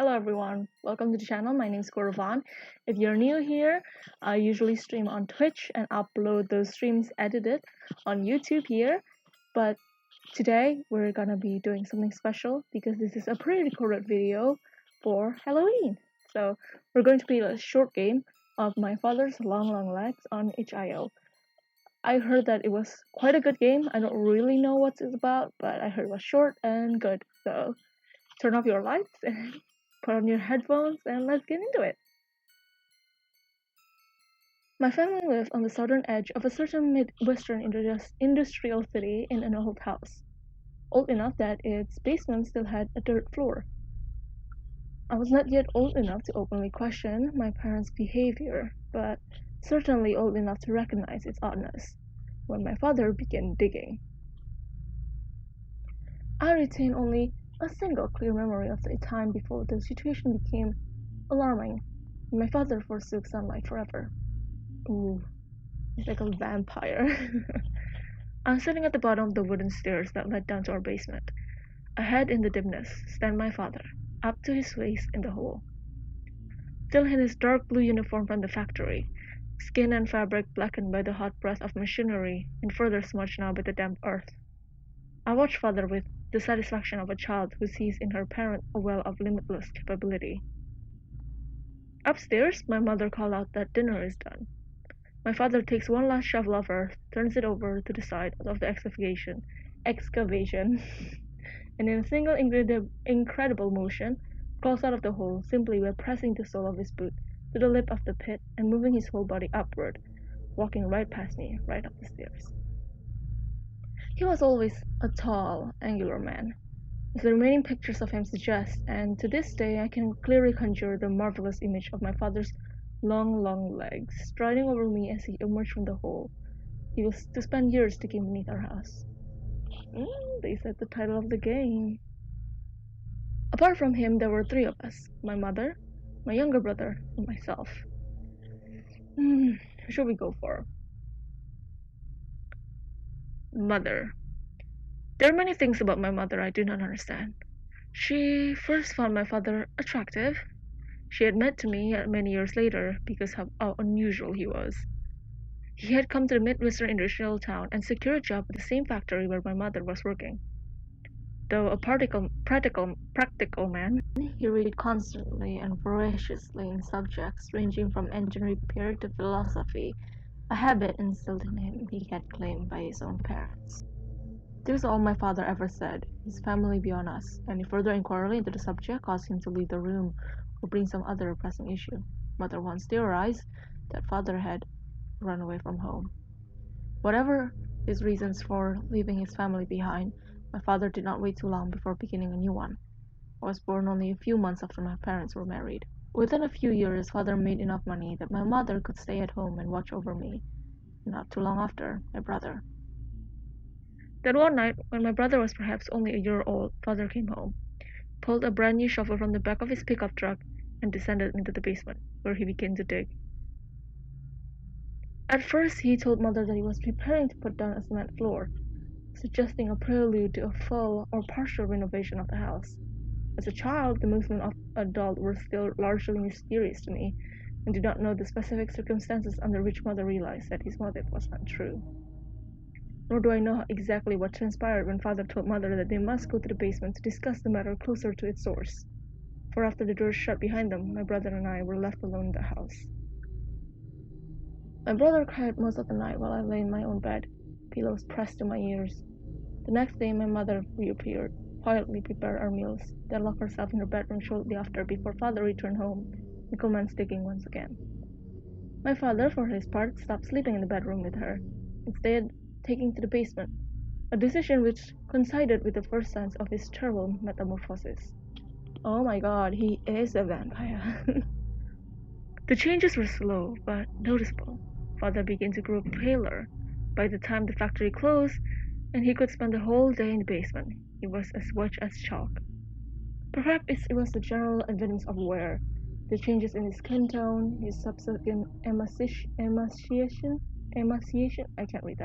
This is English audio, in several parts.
Hello everyone, welcome to the channel. My name is Corvan. If you're new here, I usually stream on Twitch and upload those streams edited on YouTube here. But today we're gonna be doing something special because this is a pre-recorded video for Halloween. So we're going to play a short game of My Father's Long Legs on itch.io. I heard that it was quite a good game. I don't really know what it's about, but I heard it was short and good. So turn off your lights and put on your headphones and let's get into it. My family lived on the southern edge of a certain Midwestern industrial city in an old house, old enough that its basement still had a dirt floor. I was not yet old enough to openly question my parents' behavior, but certainly old enough to recognize its oddness when my father began digging. I retain only a single clear memory of the time before the situation became alarming. My father forsook sunlight forever. Ooh, he's like a vampire. I'm sitting at the bottom of the wooden stairs that led down to our basement. Ahead in the dimness stand my father, up to his waist in the hole. Still in his dark blue uniform from the factory, skin and fabric blackened by the hot breath of machinery and further smudged now by the damp earth. I watch father with the satisfaction of a child who sees in her parent a well of limitless capability. Upstairs, my mother called out that dinner is done. My father takes one last shovel of earth, turns it over to the side of the excavation, and in a single incredible motion, crawls out of the hole simply by pressing the sole of his boot to the lip of the pit and moving his whole body upward, walking right past me, right up the stairs. He was always a tall, angular man, as the remaining pictures of him suggest, and to this day I can clearly conjure the marvelous image of my father's long legs striding over me as he emerged from the hole. He was to spend years digging beneath our house. They said the title of the game. Apart from him, there were three of us: my mother, my younger brother, and myself. Who should we go for? Mother. There are many things about my mother I do not understand. She first found my father attractive. She admitted to me many years later because of how unusual he was. He had come to the Midwestern industrial town and secured a job at the same factory where my mother was working. Though a practical man, he read constantly and voraciously in subjects ranging from engine repair to philosophy, a habit instilled in him he had claimed by his own parents. This was all my father ever said, his family beyond us. Any further inquiry into the subject caused him to leave the room or bring some other pressing issue. Mother once theorized that father had run away from home. Whatever his reasons for leaving his family behind, my father did not wait too long before beginning a new one. I was born only a few months after my parents were married. Within a few years, father made enough money that my mother could stay at home and watch over me. Not too long after, my brother. Then one night, when my brother was perhaps only a year old, father came home, pulled a brand new shovel from the back of his pickup truck, and descended into the basement, where he began to dig. At first, he told mother that he was preparing to put down a cement floor, suggesting a prelude to a full or partial renovation of the house. As a child, the movement of adult were still largely mysterious to me, and did not know the specific circumstances under which mother realized that his motive was not true. Nor do I know exactly what transpired when father told mother that they must go to the basement to discuss the matter closer to its source. For after the doors shut behind them, my brother and I were left alone in the house. My brother cried most of the night while I lay in my own bed, pillows pressed to my ears. The next day my mother reappeared, quietly prepared our meals, then locked herself in her bedroom shortly after before father returned home and commenced digging once again. My father, for his part, stopped sleeping in the bedroom with her, instead taking to the basement, a decision which coincided with the first signs of his terrible metamorphosis. Oh my god, he is a vampire. The changes were slow, but noticeable. Father began to grow paler. By the time the factory closed, and he could spend the whole day in the basement, he was as white as chalk. Perhaps it was the general evidence of wear, the changes in his skin tone, his subsequent emaciation, I can't read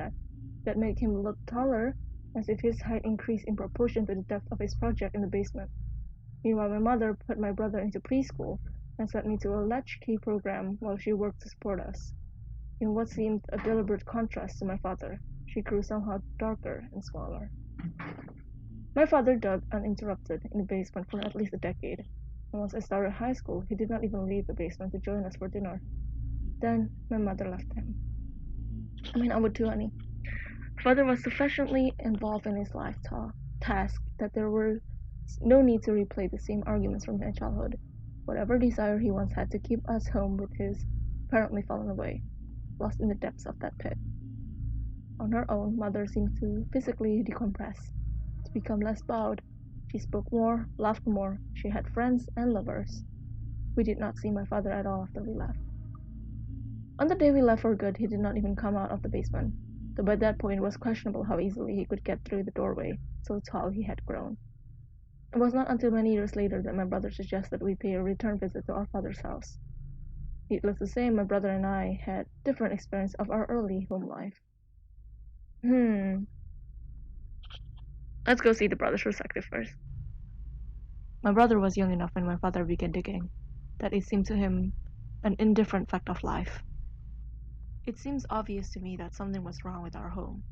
that made him look taller, as if his height increased in proportion to the depth of his project in the basement. Meanwhile, my mother put my brother into preschool and sent me to a latchkey program while she worked to support us. In what seemed a deliberate contrast to my father, she grew somehow darker and smaller. My father dug uninterrupted in the basement for at least a decade, and once I started high school, he did not even leave the basement to join us for dinner. Then my mother left him. I would too, honey. Father was sufficiently involved in his life task that there was no need to replay the same arguments from my childhood. Whatever desire he once had to keep us home with his apparently fallen away, lost in the depths of that pit. On her own, mother seemed to physically decompress, to become less bowed. She spoke more, laughed more, she had friends and lovers. We did not see my father at all after we left. On the day we left for good, he did not even come out of the basement, though by that point it was questionable how easily he could get through the doorway, so tall he had grown. It was not until many years later that my brother suggested we pay a return visit to our father's house. Needless to say, my brother and I had different experience of our early home life. Let's go see the brother's perspective first. My brother was young enough when my father began digging, that it seemed to him an indifferent fact of life. It seems obvious to me that something was wrong with our home.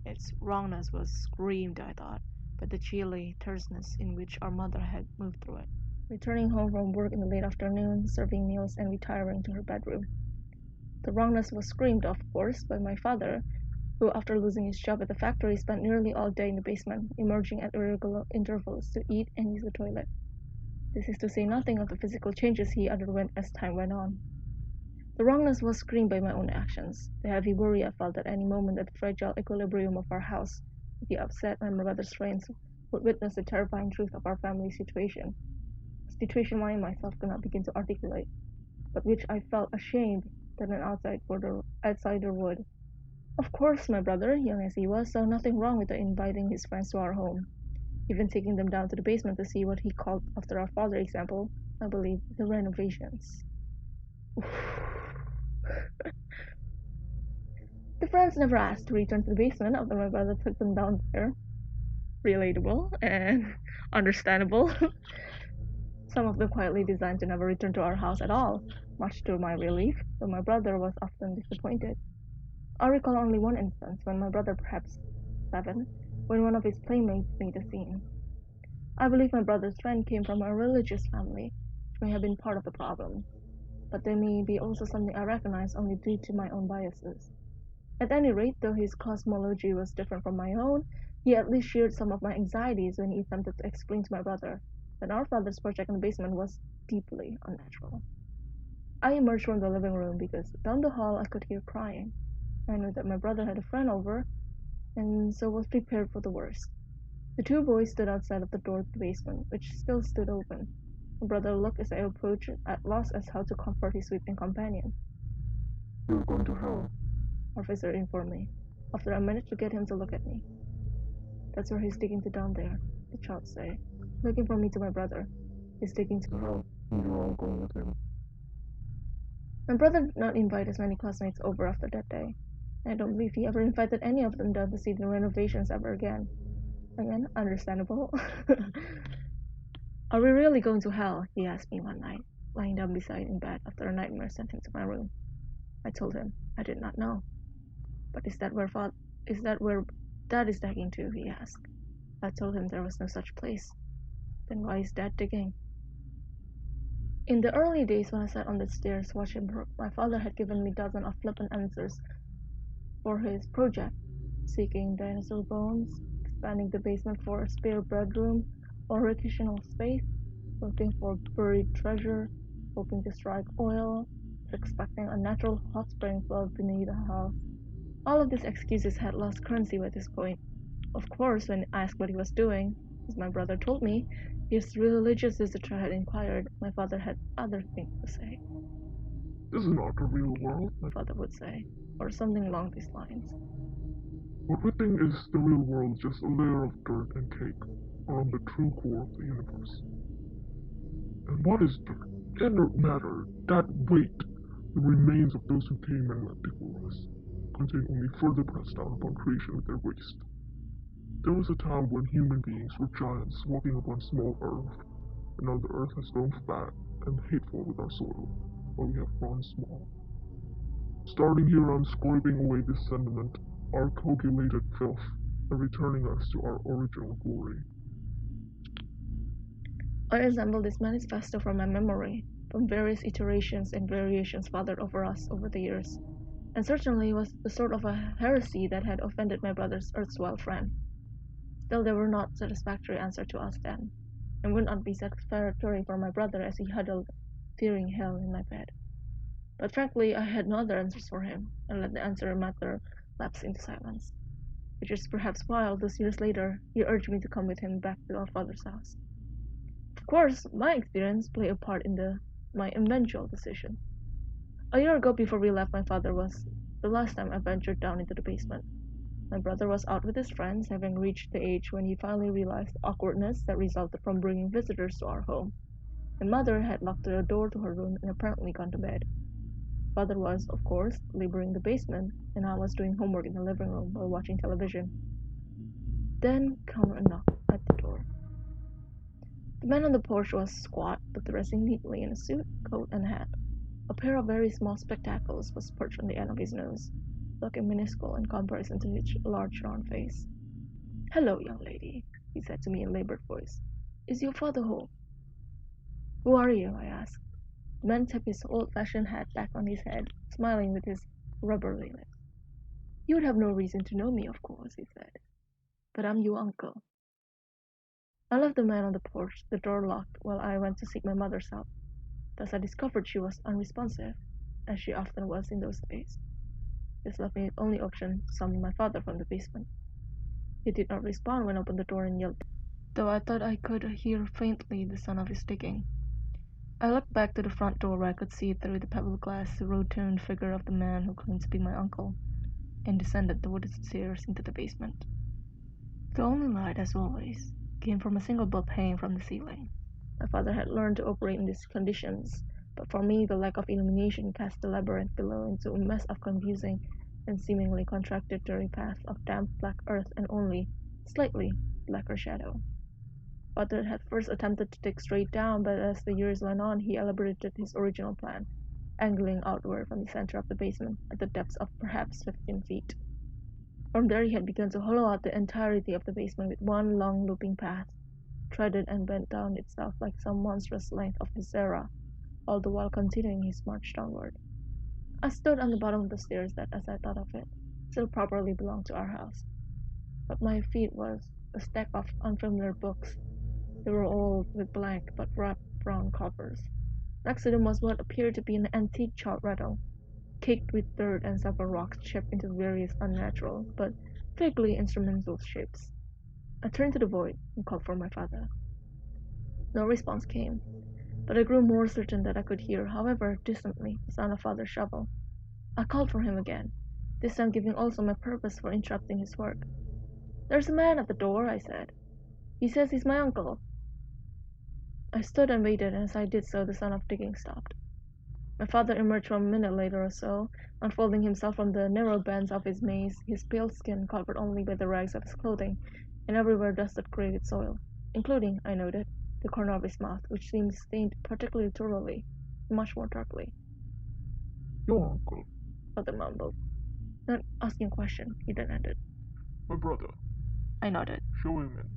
Its wrongness was screamed, I thought, by the chilly terseness in which our mother had moved through it, returning home from work in the late afternoon, serving meals, and retiring to her bedroom. The wrongness was screamed, of course, by my father, who, after losing his job at the factory, spent nearly all day in the basement, emerging at irregular intervals to eat and use the toilet. This is to say nothing of the physical changes he underwent as time went on. The wrongness was screened by my own actions, the heavy worry I felt at any moment that the fragile equilibrium of our house would be upset and my brother's friends would witness the terrifying truth of our family situation. A situation I myself could not begin to articulate, but which I felt ashamed that an outsider would. Of course, my brother, young as he was, saw nothing wrong with inviting his friends to our home, even taking them down to the basement to see what he called, after our father example, I believe, the renovations. The friends never asked to return to the basement after my brother took them down there. Relatable and understandable. Some of them quietly designed to never return to our house at all, much to my relief, though my brother was often disappointed. I recall only one instance when my brother, perhaps 7, when one of his playmates made a scene. I believe my brother's friend came from a religious family, which may have been part of the problem, but there may be also something I recognize only due to my own biases. At any rate, though his cosmology was different from my own, he at least shared some of my anxieties when he attempted to explain to my brother that our father's project in the basement was deeply unnatural. I emerged from the living room because down the hall I could hear crying. I knew that my brother had a friend over, and so was prepared for the worst. The two boys stood outside of the door to the basement, which still stood open. My brother looked as I approached, at loss as how to comfort his weeping companion. "You're going to hell," Officer informed me, after I managed to get him to look at me. That's where he's taking to down there, the child said, looking from me to my brother. He's taking to hell, and you're all going with him. My brother did not invite as many classmates over after that day. I don't believe he ever invited any of them down to see the renovations ever again. Again, understandable. Are we really going to hell? He asked me one night, lying down beside in bed after a nightmare sent him to my room. I told him I did not know. But is that where Dad is digging to? He asked. I told him there was no such place. Then why is Dad digging? In the early days when I sat on the stairs watching him work, my father had given me dozens of flippant answers for his project, seeking dinosaur bones, expanding the basement for a spare bedroom or recreational space, looking for buried treasure, hoping to strike oil, expecting a natural hot spring well beneath the house. All of these excuses had lost currency by this point. Of course, when asked what he was doing, as my brother told me, his religious visitor had inquired, my father had other things to say. "This is not the real world," My father would say, or something along these lines. "What we think is the real world is just a layer of dirt and cake around the true core of the universe. And what is dirt? Inert matter, that weight, the remains of those who came and went before us, contain only further pressed down upon creation with their waste. There was a time when human beings were giants walking upon small earth, and now the earth has grown fat and hateful with our soil, while we have grown small. Starting here, I'm scraping away this sentiment, our coagulated filth, and returning us to our original glory. I assembled this manifesto from my memory, from various iterations and variations fathered over us over the years, and certainly was the sort of a heresy that had offended my brother's erstwhile friend. Still, they were not satisfactory answer to us then, and would not be satisfactory for my brother as he huddled, fearing hell in my bed. But frankly, I had no other answers for him, and let the answer matter lapse into silence. Which is perhaps why, all those years later, he urged me to come with him back to our father's house. Of course, my experience played a part in my eventual decision. A year ago, before we left, my father was the last time I ventured down into the basement. My brother was out with his friends, having reached the age when he finally realized the awkwardness that resulted from bringing visitors to our home, and mother had locked the door to her room and apparently gone to bed. Father was, of course, laboring in the basement, and I was doing homework in the living room or watching television. Then came a knock at the door. The man on the porch was squat but dressing neatly in a suit, coat, and hat. A pair of very small spectacles was perched on the end of his nose, looking minuscule in comparison to his large round face. "Hello, young lady," he said to me in labored voice. "Is your father home?" "Who are you?" I asked. The man tipped his old-fashioned hat back on his head, smiling with his rubbery lips. "You would have no reason to know me, of course," he said. "But I'm your uncle." I left the man on the porch, the door locked, while I went to seek my mother's help. Thus I discovered she was unresponsive, as she often was in those days. This left me the only option to summon my father from the basement. He did not respond when I opened the door and yelled, though I thought I could hear faintly the sound of his digging. I looked back to the front door where I could see through the pebbled glass the rotund figure of the man who claimed to be my uncle, and descended the wooded stairs into the basement. The only light, as always, came from a single bulb hanging from the ceiling. My father had learned to operate in these conditions, but for me the lack of illumination cast the labyrinth below into a mess of confusing and seemingly contradictory paths of damp black earth and only slightly blacker shadow. Father had first attempted to dig straight down, but as the years went on he elaborated his original plan, angling outward from the center of the basement at the depths of perhaps 15 feet. From there he had begun to hollow out the entirety of the basement with one long looping path, threaded and bent down itself like some monstrous length of viscera, all the while continuing his march downward. I stood on the bottom of the stairs that, as I thought of it, still properly belonged to our house. At my feet was a stack of unfamiliar books. They were old, with blank but wrapped brown covers. Next to them was what appeared to be an antique chalk rattle, caked with dirt and several rocks chipped into various unnatural but vaguely instrumental shapes. I turned to the void and called for my father. No response came, but I grew more certain that I could hear, however distantly, the sound of father's shovel. I called for him again, this time giving also my purpose for interrupting his work. "There's a man at the door," I said. "He says he's my uncle." I stood and waited, and as I did so the sound of digging stopped. My father emerged from a minute later or so, unfolding himself from the narrow bands of his maze, his pale skin covered only by the rags of his clothing, and everywhere dusted gray with soil, including, I noted, the corner of his mouth, which seemed stained particularly thoroughly, much more darkly. Your uncle, Father mumbled. "Not asking a question," he then added. my brother. I nodded. Show him in."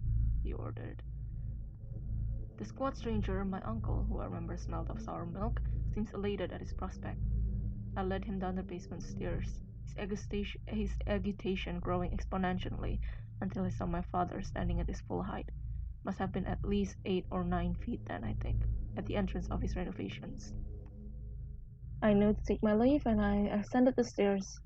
He ordered. The squat stranger, my uncle, who I remember smelled of sour milk, seemed elated at his prospect. I led him down the basement stairs, his agitation growing exponentially until I saw my father standing at his full height. Must have been at least 8 or 9 feet then, I think, at the entrance of his renovations. I knew to take my leave, and I ascended the stairs.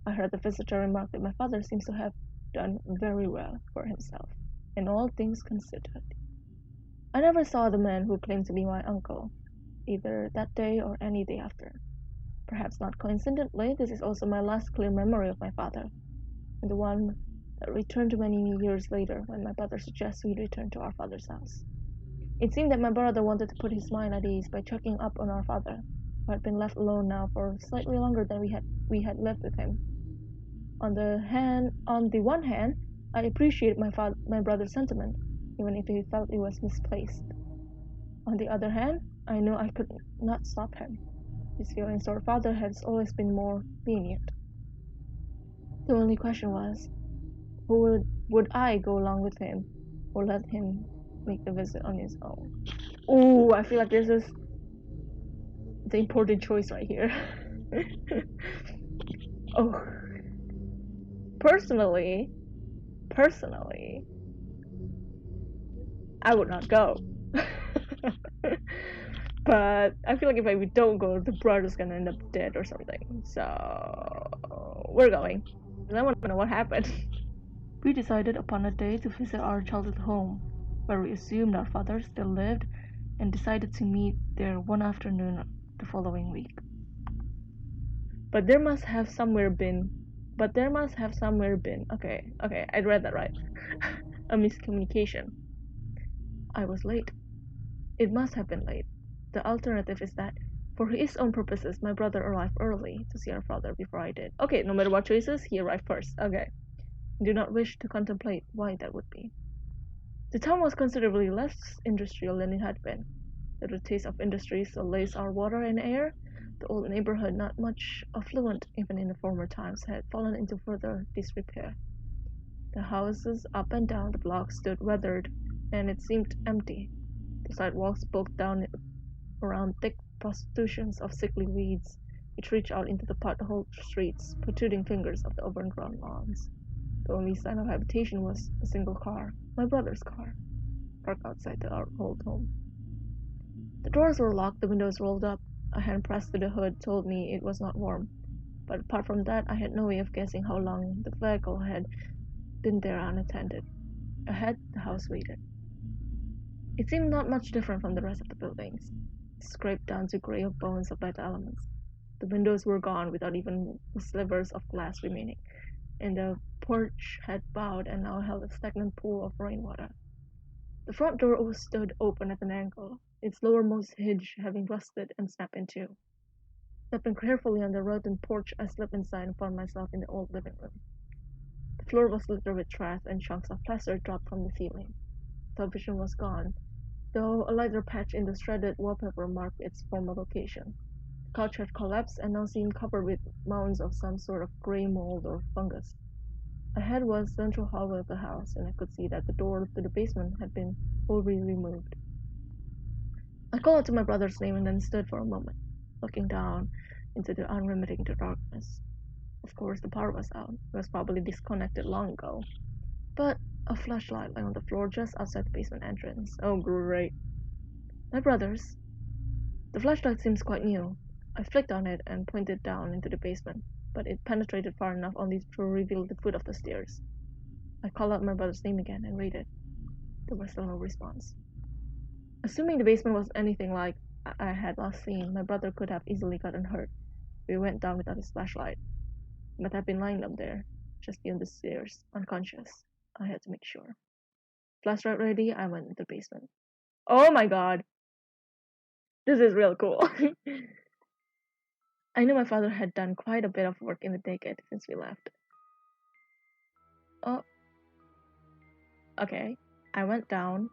I heard the visitor remark that my father seems to have done very well for himself, in all things considered. I never saw the man who claimed to be my uncle, either that day or any day after. Perhaps not coincidentally, this is also my last clear memory of my father, and the one that returned to many years later when my brother suggested we return to our father's house. It seemed that my brother wanted to put his mind at ease by checking up on our father, who had been left alone now for slightly longer than we had lived with him. On the one hand, I appreciated my brother's sentiment, even if he felt it was misplaced. On the other hand, I knew I could not stop him. His feelings toward father has always been more lenient. The only question was, would I go along with him or let him make the visit on his own? Ooh, I feel like this is the important choice right here. Oh, personally, personally, I would not go. But I feel like if I don't go, the brother's gonna end up dead or something. So we're going. I want to know what happened. We decided upon a day to visit our childhood home, where we assumed our father still lived, and decided to meet there one afternoon the following week. But there must have somewhere been. But there must have somewhere been. Okay, I read that right. A miscommunication. I was late. It must have been late. The alternative is that, for his own purposes, my brother arrived early to see our father before I did. Okay, no matter what choices, he arrived first. Okay. Do not wish to contemplate why that would be. The town was considerably less industrial than it had been. The taste of industry still laced our water and air. The old neighborhood, not much affluent even in the former times, had fallen into further disrepair. The houses up and down the block stood weathered, and it seemed empty. The sidewalks bulked down around thick prostitutions of sickly weeds, which reached out into the potholed streets, protruding fingers of the overgrown lawns. The only sign of habitation was a single car, my brother's car, parked outside our old home. The doors were locked, the windows rolled up. A hand pressed to the hood told me it was not warm, but apart from that, I had no way of guessing how long the vehicle had been there unattended. Ahead, the house waited. It seemed not much different from the rest of the buildings, scraped down to gray of bones of bad elements. The windows were gone without even the slivers of glass remaining, and the porch had bowed and now held a stagnant pool of rainwater. The front door stood open at an angle, its lowermost hinge having rusted and snapped in two. Stepping carefully on the rotten porch, I slipped inside and found myself in the old living room. The floor was littered with trash and chunks of plaster dropped from the ceiling. Television was gone, though a lighter patch in the shredded wallpaper marked its former location. The couch had collapsed and now seemed covered with mounds of some sort of gray mold or fungus. Ahead was the central hallway of the house, and I could see that the door to the basement had been wholly removed. I called out to my brother's name and then stood for a moment, looking down into the unremitting darkness. Of course, the power was out. It was probably disconnected long ago. But a flashlight lay on the floor just outside the basement entrance. Oh, great. My brother's. The flashlight seems quite new. I flicked on it and pointed down into the basement, but it penetrated far enough only to reveal the foot of the stairs. I called out my brother's name again and waited. There was still no response. Assuming the basement was anything like I had last seen, my brother could have easily gotten hurt. We went down without his flashlight. He might have been lying up there, just beyond the stairs, unconscious. I had to make sure. Flashlight ready, I went into the basement. Oh my god! This is real cool. I knew my father had done quite a bit of work in the decade since we left. Oh, okay. I went down.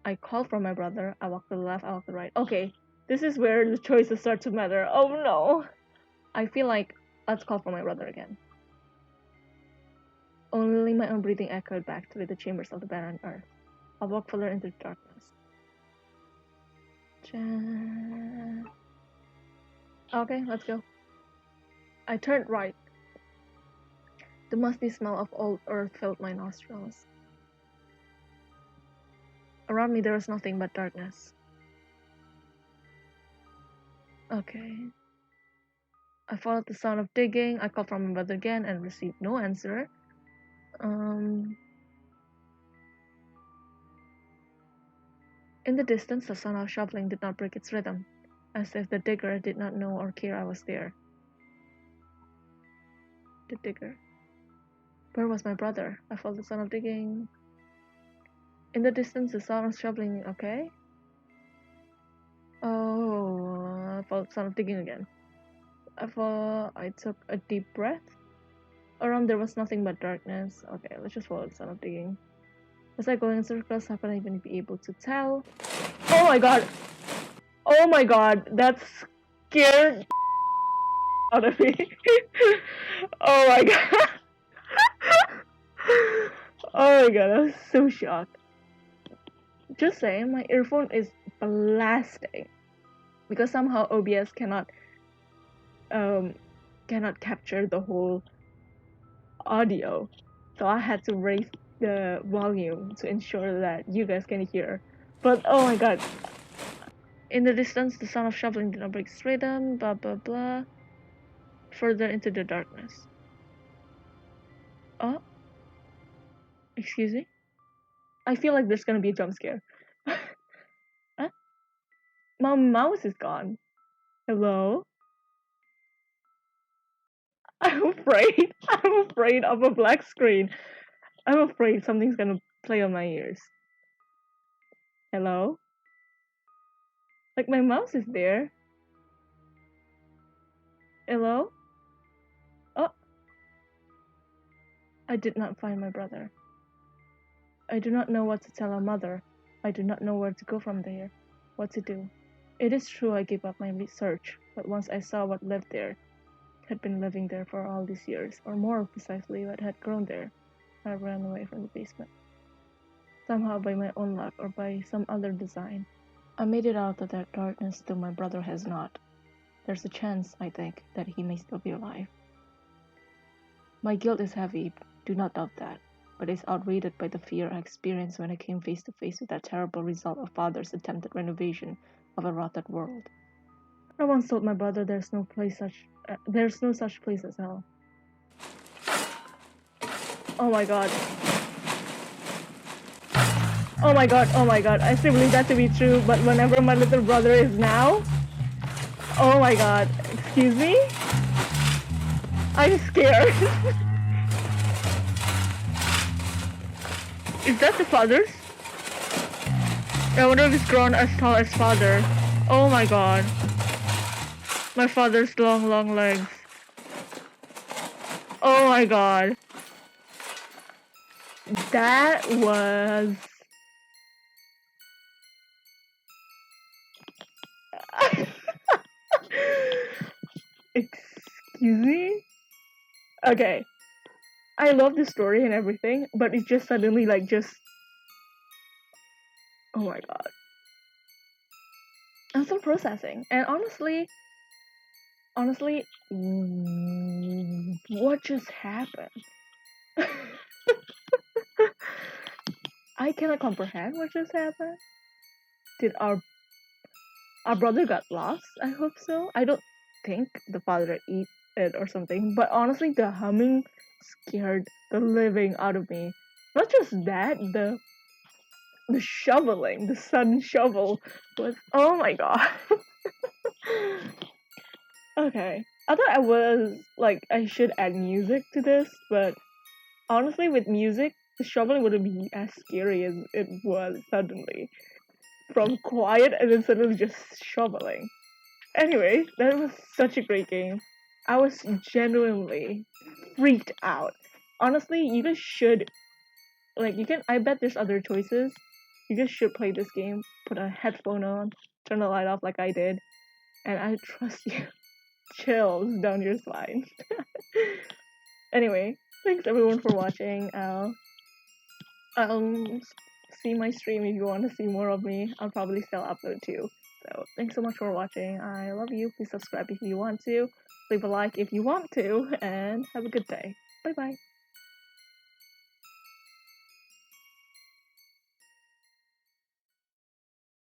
I called for my brother. I walked to the left, I walked to the right. Okay, this is where the choices start to matter. Oh no! I feel like let's call for my brother again. Only my own breathing echoed back through the chambers of the barren earth. I walked further into the darkness. Okay, let's go. I turned right. The musty smell of old earth filled my nostrils. Around me there was nothing but darkness. Okay. I followed the sound of digging. I called from my brother again and received no answer. In the distance, the sound of shoveling did not break its rhythm, as if the digger did not know or care I was there. The digger. Where was my brother? I followed the sound of digging. In the distance, the sound of shoveling. Okay. Oh, I followed the sound of digging again. I took a deep breath. Around there was nothing but darkness. Okay, let's just follow the sound of digging. Was I going in circles? How could I even be able to tell? Oh my god! Oh my god! That scared out of me. Oh my god! Oh my god, I was so shocked. Just saying, my earphone is blasting because somehow OBS cannot capture the whole audio, so I had to raise the volume to ensure that you guys can hear. But oh my god, in the distance, the sound of shoveling did not break its rhythm. Blah blah blah. Further into the darkness. Oh, excuse me. I feel like there's gonna be a jump scare. Huh? My mouse is gone. Hello? I'm afraid. I'm afraid of a black screen. I'm afraid something's gonna play on my ears. Hello? Like my mouse is there. Hello? Oh, I did not find my brother. I do not know what to tell our mother. I do not know where to go from there. What to do. It is true I gave up my research, but once I saw what lived there, had been living there for all these years, or more precisely what had grown there, I ran away from the basement. Somehow by my own luck or by some other design. I made it out of that darkness, though my brother has not. There's a chance, I think, that he may still be alive. My guilt is heavy, do not doubt that, but is outweighed by the fear I experienced when I came face to face with that terrible result of father's attempted renovation of a rotted world. I once told my brother there's no such place as hell. Oh my god. Oh my god, oh my god. I still believe that to be true, but whenever my little brother is now, oh my god. Excuse me? I'm scared. Is that the father's? I wonder if it's grown as tall as father. Oh my god. My father's long, long legs. Oh my god. That was... Excuse me? Okay. I love the story and everything, but it's just suddenly like just... Oh my god. I'm still processing. And honestly, what just happened? I cannot comprehend what just happened. Did our brother got lost? I hope so. I don't think the father ate it or something. But honestly, the humming scared the living out of me. Not just that, the shoveling, the sudden shovel was, oh my god. Okay. I thought I should add music to this, but honestly, with music, the shoveling wouldn't be as scary as it was suddenly. From quiet and then suddenly just shoveling. Anyway, that was such a great game. I was genuinely freaked out. Honestly, you guys should, I bet there's other choices. You guys should play this game, put a headphone on, turn the light off like I did, and I trust you. Chills down your spine. Anyway, thanks everyone for watching. I'll see my stream if you want to see more of me. I'll probably still upload too. So thanks so much for watching. I love you. Please subscribe if you want to. Leave a like if you want to, and have a good day. Bye bye.